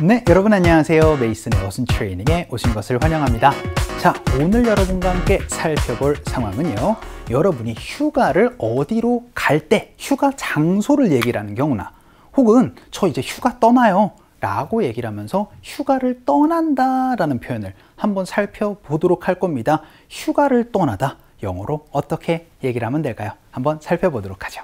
네, 여러분 안녕하세요. 메이슨의 어순 트레이닝에 오신 것을 환영합니다. 자, 오늘 여러분과 함께 살펴볼 상황은요, 여러분이 휴가를 어디로 갈 때 휴가 장소를 얘기를 하는 경우나, 혹은 저 이제 휴가 떠나요 라고 얘기를 하면서 휴가를 떠난다 라는 표현을 한번 살펴보도록 할 겁니다. 휴가를 떠나다, 영어로 어떻게 얘기를 하면 될까요? 한번 살펴보도록 하죠.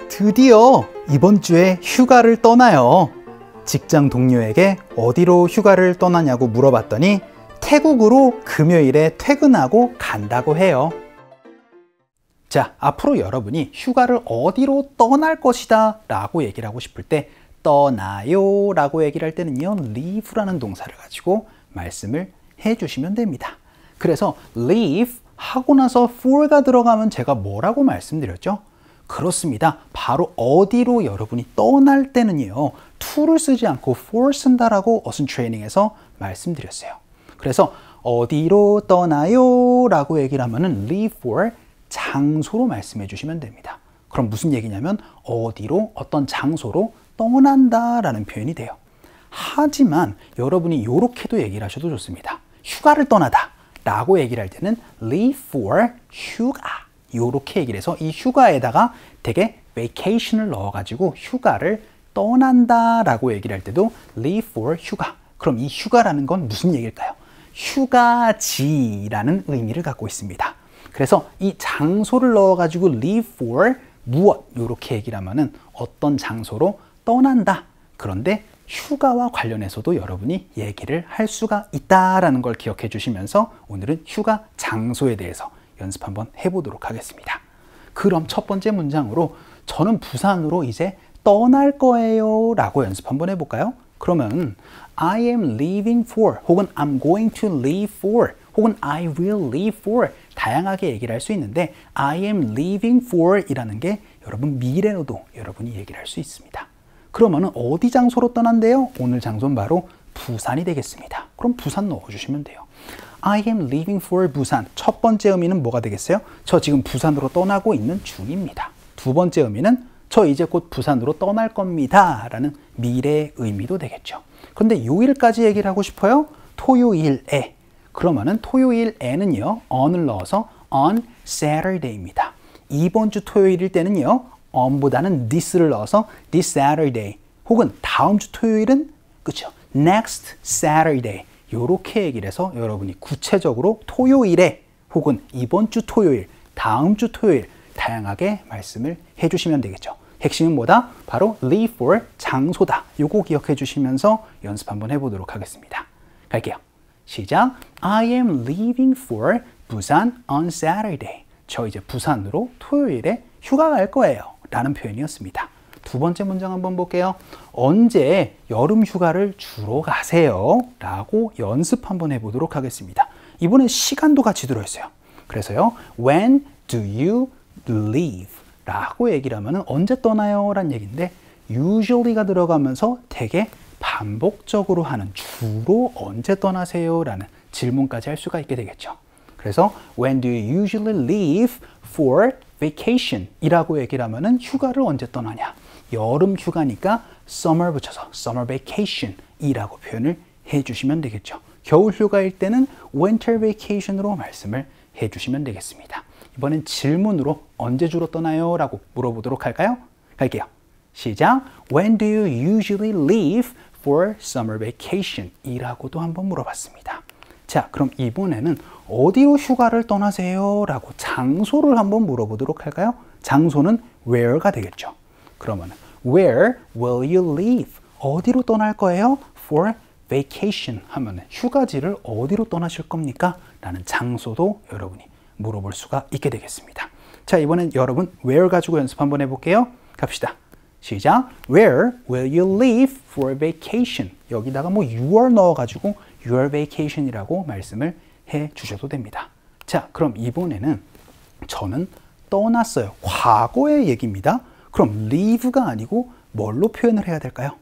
드디어 이번 주에 휴가를 떠나요. 직장 동료에게 어디로 휴가를 떠나냐고 물어봤더니 태국으로 금요일에 퇴근하고 간다고 해요. 자, 앞으로 여러분이 휴가를 어디로 떠날 것이다 라고 얘기를 하고 싶을 때 떠나요 라고 얘기를 할 때는요, leave라는 동사를 가지고 말씀을 해주시면 됩니다. 그래서 leave 하고 나서 for가 들어가면 제가 뭐라고 말씀드렸죠? 그렇습니다. 바로 어디로 여러분이 떠날 때는요, to를 쓰지 않고 for 쓴다라고 어순 트레이닝에서 말씀드렸어요. 그래서 어디로 떠나요 라고 얘기를 하면은 leave for 장소로 말씀해 주시면 됩니다. 그럼 무슨 얘기냐면 어디로, 어떤 장소로 떠난다 라는 표현이 돼요. 하지만 여러분이 이렇게도 얘기를 하셔도 좋습니다. 휴가를 떠나다 라고 얘기를 할 때는 leave for 휴가, 이렇게 얘기를 해서 이 휴가에다가 되게 vacation을 넣어가지고 휴가를 떠난다 라고 얘기를 할 때도 leave for 휴가. 그럼 이 휴가라는 건 무슨 얘기일까요? 휴가지라는 의미를 갖고 있습니다. 그래서 이 장소를 넣어가지고 leave for 무엇, 이렇게 얘기를 하면은 어떤 장소로 떠난다. 그런데 휴가와 관련해서도 여러분이 얘기를 할 수가 있다라는 걸 기억해 주시면서 오늘은 휴가 장소에 대해서 연습 한번 해보도록 하겠습니다. 그럼 첫 번째 문장으로 저는 부산으로 이제 떠날 거예요 라고 연습 한번 해볼까요? 그러면 I am leaving for, 혹은 I'm going to leave for, 혹은 I will leave for, 다양하게 얘기를 할 수 있는데 I am leaving for 이라는 게 여러분 미래로도 여러분이 얘기를 할 수 있습니다. 그러면 어디 장소로 떠난대요? 오늘 장소는 바로 부산이 되겠습니다. 그럼 부산 넣어주시면 돼요. I am leaving for 부산. 첫 번째 의미는 뭐가 되겠어요? 저 지금 부산으로 떠나고 있는 중입니다. 두 번째 의미는 저 이제 곧 부산으로 떠날 겁니다 라는 미래의 의미도 되겠죠. 그런데 요일까지 얘기를 하고 싶어요? 토요일에. 그러면은 토요일에는요, on을 넣어서 on Saturday입니다. 이번 주 토요일일 때는요, on보다는 this를 넣어서 this Saturday, 혹은 다음 주 토요일은 그쵸, next Saturday, 이렇게 얘기를 해서 여러분이 구체적으로 토요일에, 혹은 이번 주 토요일, 다음 주 토요일 다양하게 말씀을 해주시면 되겠죠. 핵심은 뭐다? 바로 leave for 장소다. 요거 기억해 주시면서 연습 한번 해보도록 하겠습니다. 갈게요. 시작. I am leaving for 부산 on Saturday. 저 이제 부산으로 토요일에 휴가 갈 거예요 라는 표현이었습니다. 두 번째 문장 한번 볼게요. 언제 여름 휴가를 주로 가세요? 라고 연습 한번 해보도록 하겠습니다. 이번엔 시간도 같이 들어있어요. 그래서요, when do you leave? 라고 얘기를 하면 언제 떠나요? 라는 얘기인데 usually가 들어가면서 되게 반복적으로 하는, 주로 언제 떠나세요? 라는 질문까지 할 수가 있게 되겠죠. 그래서 when do you usually leave for vacation? 이라고 얘기를 하면 휴가를 언제 떠나냐? 여름 휴가니까 summer 붙여서 summer vacation 이라고 표현을 해주시면 되겠죠. 겨울 휴가일 때는 winter vacation으로 말씀을 해주시면 되겠습니다. 이번엔 질문으로 언제 주로 떠나요? 라고 물어보도록 할까요? 갈게요. 시작. When do you usually leave for summer vacation? 이라고도 한번 물어봤습니다. 자, 그럼 이번에는 어디로 휴가를 떠나세요? 라고 장소를 한번 물어보도록 할까요? 장소는 where가 되겠죠. 그러면 where will you leave? 어디로 떠날 거예요? for vacation 하면 휴가지를 어디로 떠나실 겁니까? 라는 장소도 여러분이 물어볼 수가 있게 되겠습니다. 자, 이번엔 여러분 where 가지고 연습 한번 해볼게요. 갑시다. 시작. Where will you leave for vacation? 여기다가 뭐 your 넣어가지고 your vacation이라고 말씀을 해 주셔도 됩니다. 자, 그럼 이번에는 저는 떠났어요. 과거의 얘기입니다. 그럼 leave가 아니고 뭘로 표현을 해야 될까요?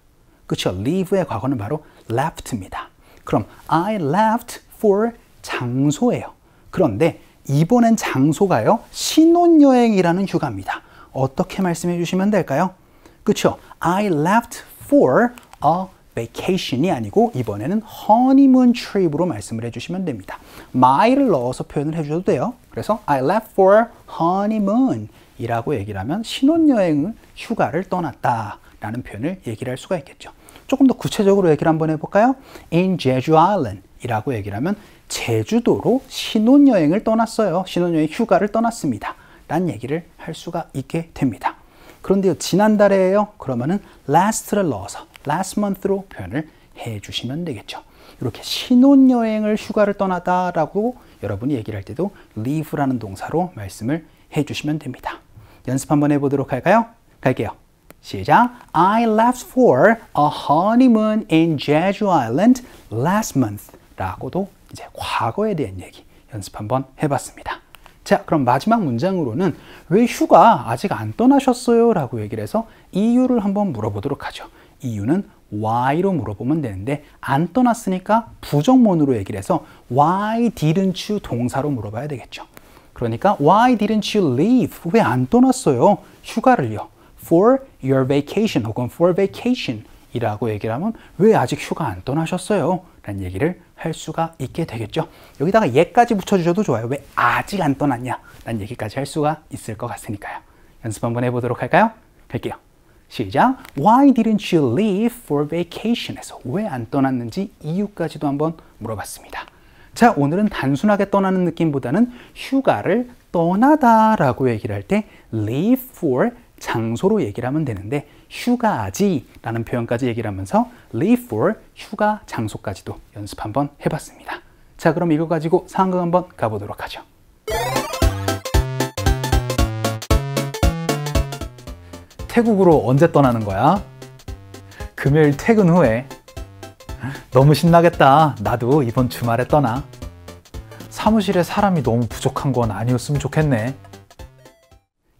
그렇죠. leave의 과거는 바로 left입니다. 그럼 I left for 장소예요. 그런데 이번엔 장소가요, 신혼여행이라는 휴가입니다. 어떻게 말씀해 주시면 될까요? 그쵸? I left for a vacation이 아니고 이번에는 honeymoon trip으로 말씀을 해주시면 됩니다. my를 넣어서 표현을 해주셔도 돼요. 그래서 I left for honeymoon 이라고 얘기를 하면 신혼여행을 휴가를 떠났다 라는 표현을 얘기를 할 수가 있겠죠. 조금 더 구체적으로 얘기를 한번 해볼까요? In Jeju Island 이라고 얘기를 하면 제주도로 신혼여행을 떠났어요. 신혼여행 휴가를 떠났습니다. 라는 얘기를 할 수가 있게 됩니다. 그런데요, 지난달에요. 그러면은 last를 넣어서 last month로 표현을 해주시면 되겠죠. 이렇게 신혼여행을 휴가를 떠나다라고 여러분이 얘기를 할 때도 leave라는 동사로 말씀을 해주시면 됩니다. 연습 한번 해보도록 할까요? 갈게요. 시작. I left for a honeymoon in Jeju Island last month 라고도 이제 과거에 대한 얘기 연습 한번 해봤습니다. 자, 그럼 마지막 문장으로는 왜 휴가 아직 안 떠나셨어요? 라고 얘기를 해서 이유를 한번 물어보도록 하죠. 이유는 why로 물어보면 되는데 안 떠났으니까 부정문으로 얘기를 해서 why didn't you 동사로 물어봐야 되겠죠. 그러니까 why didn't you leave? 왜 안 떠났어요? 휴가를요. for your vacation 혹은 for vacation 이라고 얘기를 하면 왜 아직 휴가 안 떠나셨어요? 라는 얘기를 할 수가 있게 되겠죠. 여기다가 얘까지 붙여주셔도 좋아요. 왜 아직 안 떠났냐? 라는 얘기까지 할 수가 있을 것 같으니까요. 연습 한번 해보도록 할까요? 갈게요. 시작. Why didn't you leave for vacation? 에서 왜 안 떠났는지 이유까지도 한번 물어봤습니다. 자, 오늘은 단순하게 떠나는 느낌보다는 휴가를 떠나다 라고 얘기를 할 때 leave for 장소로 얘기를 하면 되는데 휴가지 라는 표현까지 얘기를 하면서 leave for 휴가 장소까지도 연습 한번 해봤습니다. 자, 그럼 이거 가지고 상황극 한번 가보도록 하죠. 태국으로 언제 떠나는 거야? 금요일 퇴근 후에. 너무 신나겠다. 나도 이번 주말에 떠나. 사무실에 사람이 너무 부족한 건 아니었으면 좋겠네.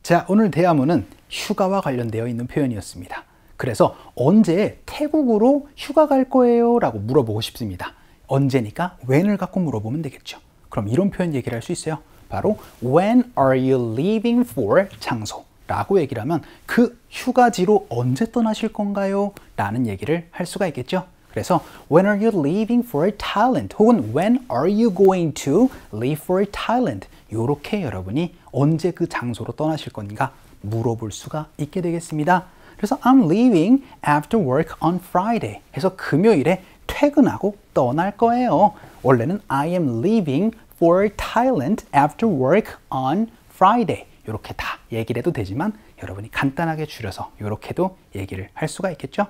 자, 오늘 대화문은 휴가와 관련되어 있는 표현이었습니다. 그래서 언제 태국으로 휴가 갈 거예요? 라고 물어보고 싶습니다. 언제니까 when을 갖고 물어보면 되겠죠. 그럼 이런 표현 얘기를 할 수 있어요. 바로 when are you leaving for 장소 라고 얘기를 하면 그 휴가지로 언제 떠나실 건가요? 라는 얘기를 할 수가 있겠죠. 그래서 when are you leaving for Thailand 혹은 when are you going to leave for Thailand 이렇게 여러분이 언제 그 장소로 떠나실 건가 물어볼 수가 있게 되겠습니다. 그래서 I'm leaving after work on Friday 해서 금요일에 퇴근하고 떠날 거예요. 원래는 I am leaving for Thailand after work on Friday 이렇게 다 얘기를 해도 되지만 여러분이 간단하게 줄여서 이렇게도 얘기를 할 수가 있겠죠.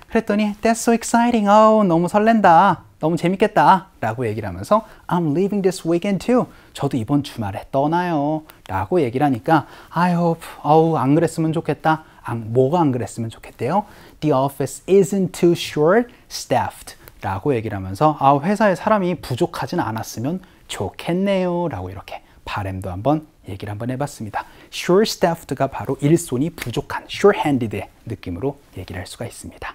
그랬더니 That's so exciting. 너무 설렌다. 너무 재밌겠다. 라고 얘기를 하면서 I'm leaving this weekend too. 저도 이번 주말에 떠나요. 라고 얘기를 하니까 I hope, 안 그랬으면 좋겠다. 뭐가 안 그랬으면 좋겠대요? The office isn't too short-staffed. 라고 얘기를 하면서 회사에 사람이 부족하진 않았으면 좋겠네요. 라고 이렇게 바람도 한번 얘기를 한번 해봤습니다. short-staffed가 바로 일손이 부족한, short-handed의 느낌으로 얘기를 할 수가 있습니다.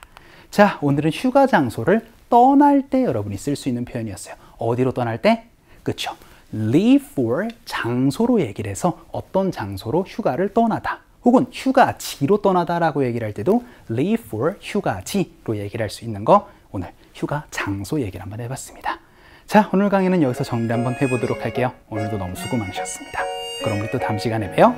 자, 오늘은 휴가 장소를 떠날 때 여러분이 쓸 수 있는 표현이었어요. 어디로 떠날 때? 그쵸? leave for 장소로 얘기를 해서 어떤 장소로 휴가를 떠나다 혹은 휴가지로 떠나다 라고 얘기를 할 때도 leave for 휴가지로 얘기를 할 수 있는 거 오늘 휴가 장소 얘기를 한번 해봤습니다. 자, 오늘 강의는 여기서 정리 한번 해보도록 할게요. 오늘도 너무 수고 많으셨습니다. 그럼 우리 또 다음 시간에 봬요.